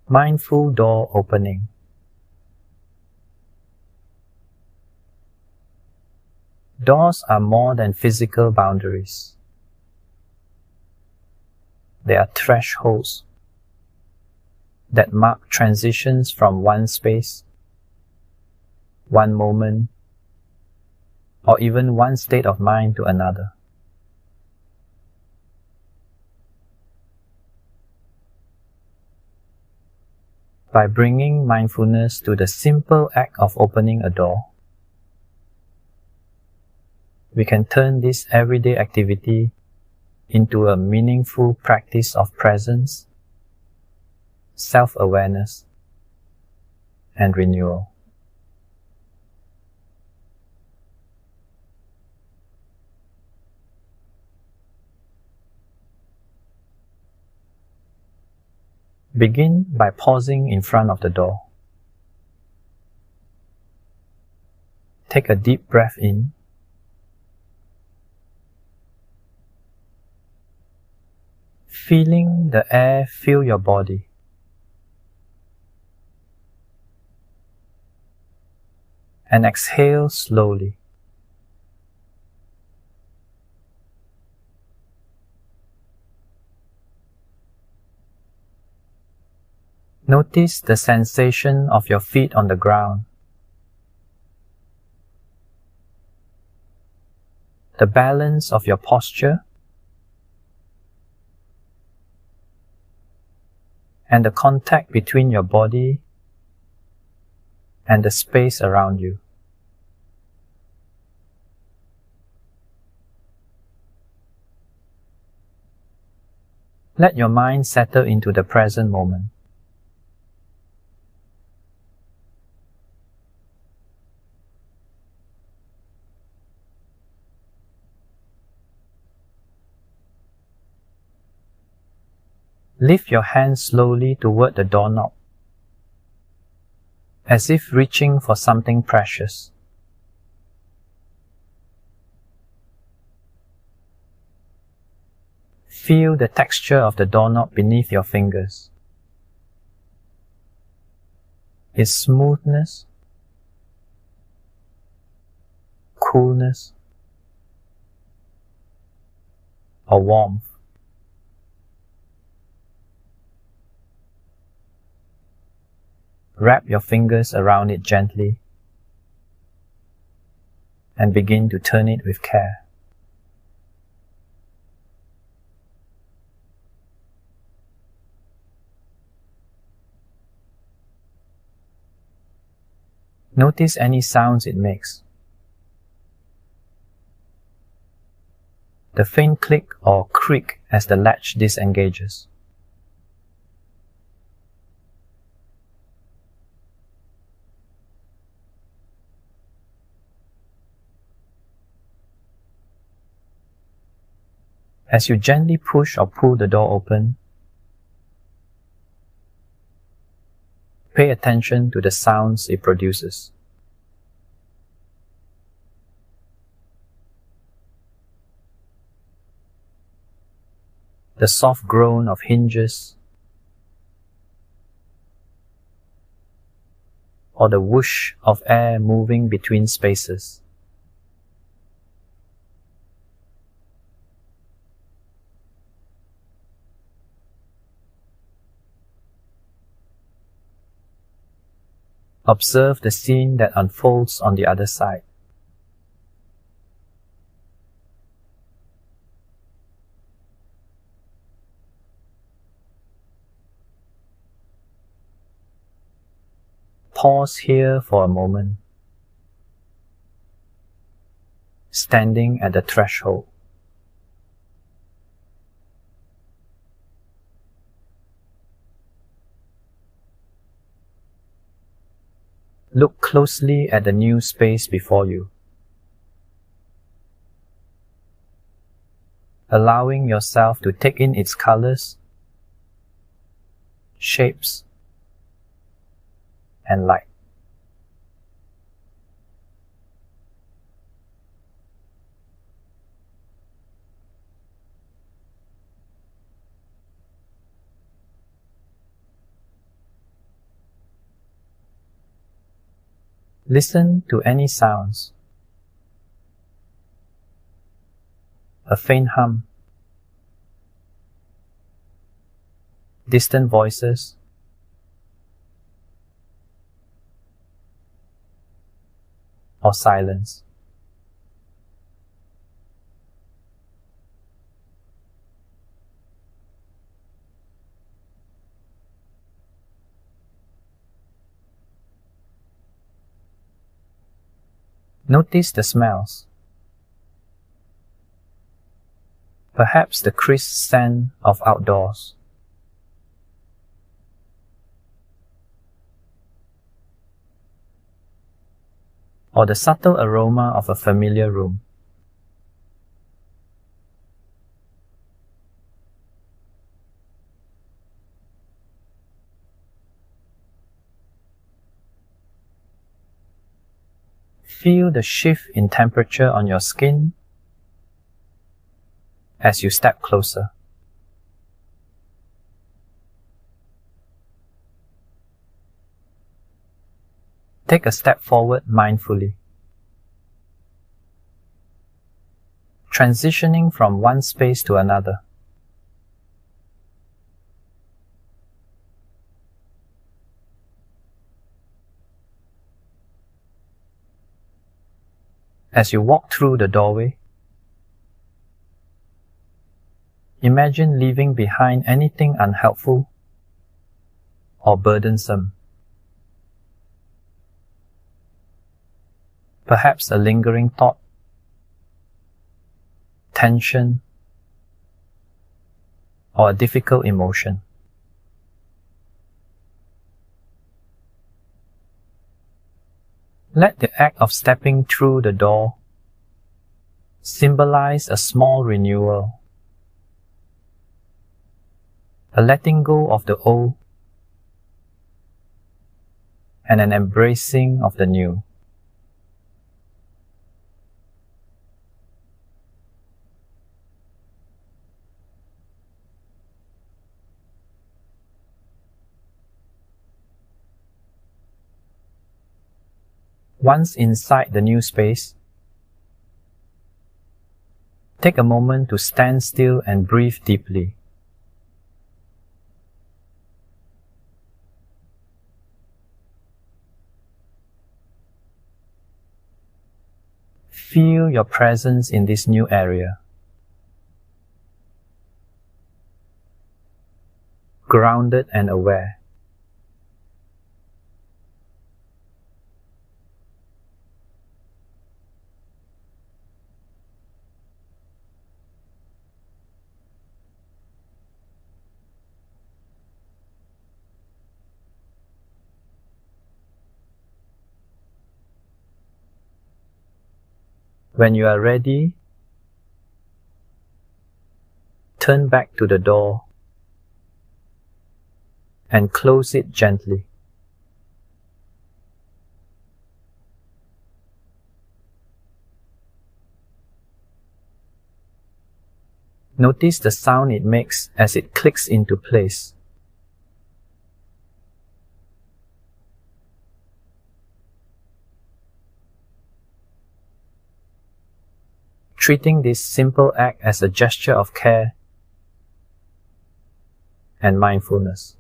Mindful door opening. Doors are more than physical boundaries. They are thresholds that mark transitions from one space, one moment, or even one state of mind to another. By bringing mindfulness to the simple act of opening a door, we can turn this everyday activity into a meaningful practice of presence, self-awareness, and renewal. Begin by pausing in front of the door. Take a deep breath in. Feeling the air fill your body. And exhale slowly. Notice the sensation of your feet on the ground, the balance of your posture, and the contact between your body and the space around you. Let your mind settle into the present moment. Lift your hand slowly toward the doorknob, as if reaching for something precious. Feel the texture of the doorknob beneath your fingers. Its smoothness, coolness, or warmth. Wrap your fingers around it gently and begin to turn it with care. Notice any sounds it makes. The faint click or creak as the latch disengages. As you gently push or pull the door open, pay attention to the sounds it produces. The soft groan of hinges, or the whoosh of air moving between spaces. Observe the scene that unfolds on the other side. Pause here for a moment, standing at the threshold. Look closely at the new space before you, allowing yourself to take in its colors, shapes, and light. Listen to any sounds. A faint hum. Distant voices. Or silence. Notice the smells. Perhaps the crisp scent of outdoors. Or the subtle aroma of a familiar room. Feel the shift in temperature on your skin as you step closer. Take a step forward mindfully, transitioning from one space to another. As you walk through the doorway, imagine leaving behind anything unhelpful or burdensome. Perhaps a lingering thought, tension, or a difficult emotion. Let the act of stepping through the door symbolize a small renewal, a letting go of the old and an embracing of the new. Once inside the new space, take a moment to stand still and breathe deeply. Feel your presence in this new area. Grounded and aware. When you are ready, turn back to the door and close it gently. Notice the sound it makes as it clicks into place. Treating this simple act as a gesture of care and mindfulness.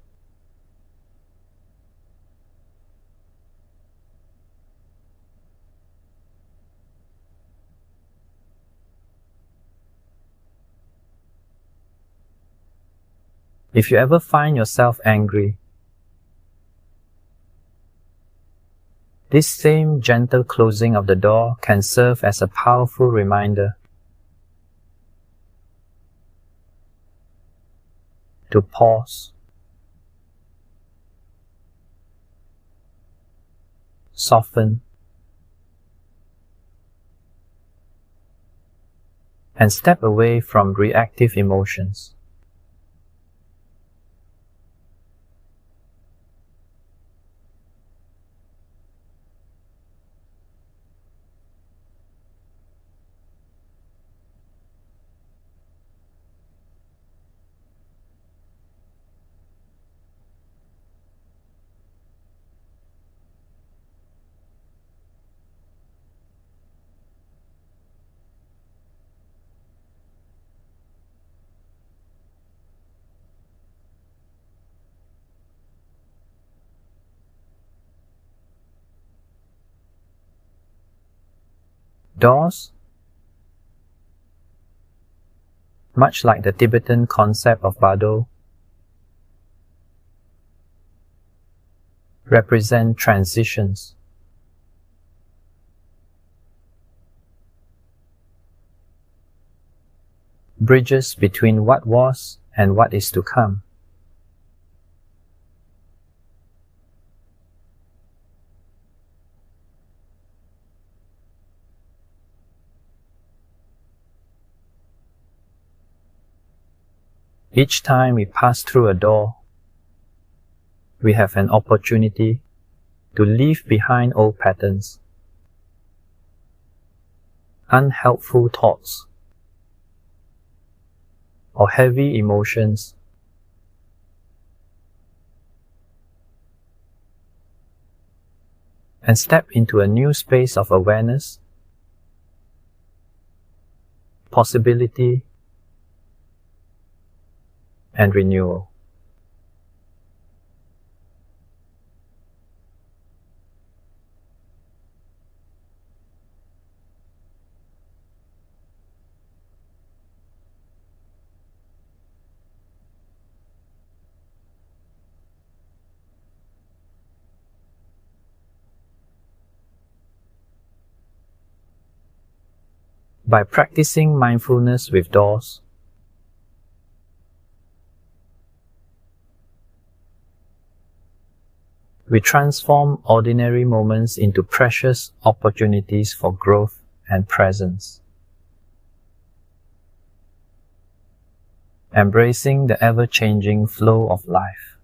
If you ever find yourself angry, this same gentle closing of the door can serve as a powerful reminder to pause, soften, and step away from reactive emotions. Doors, much like the Tibetan concept of Bardo, represent transitions. Bridges between what was and what is to come. Each time we pass through a door, we have an opportunity to leave behind old patterns, unhelpful thoughts, or heavy emotions, and step into a new space of awareness, possibility, and renewal. By practicing mindfulness with doors, we transform ordinary moments into precious opportunities for growth and presence, embracing the ever-changing flow of life.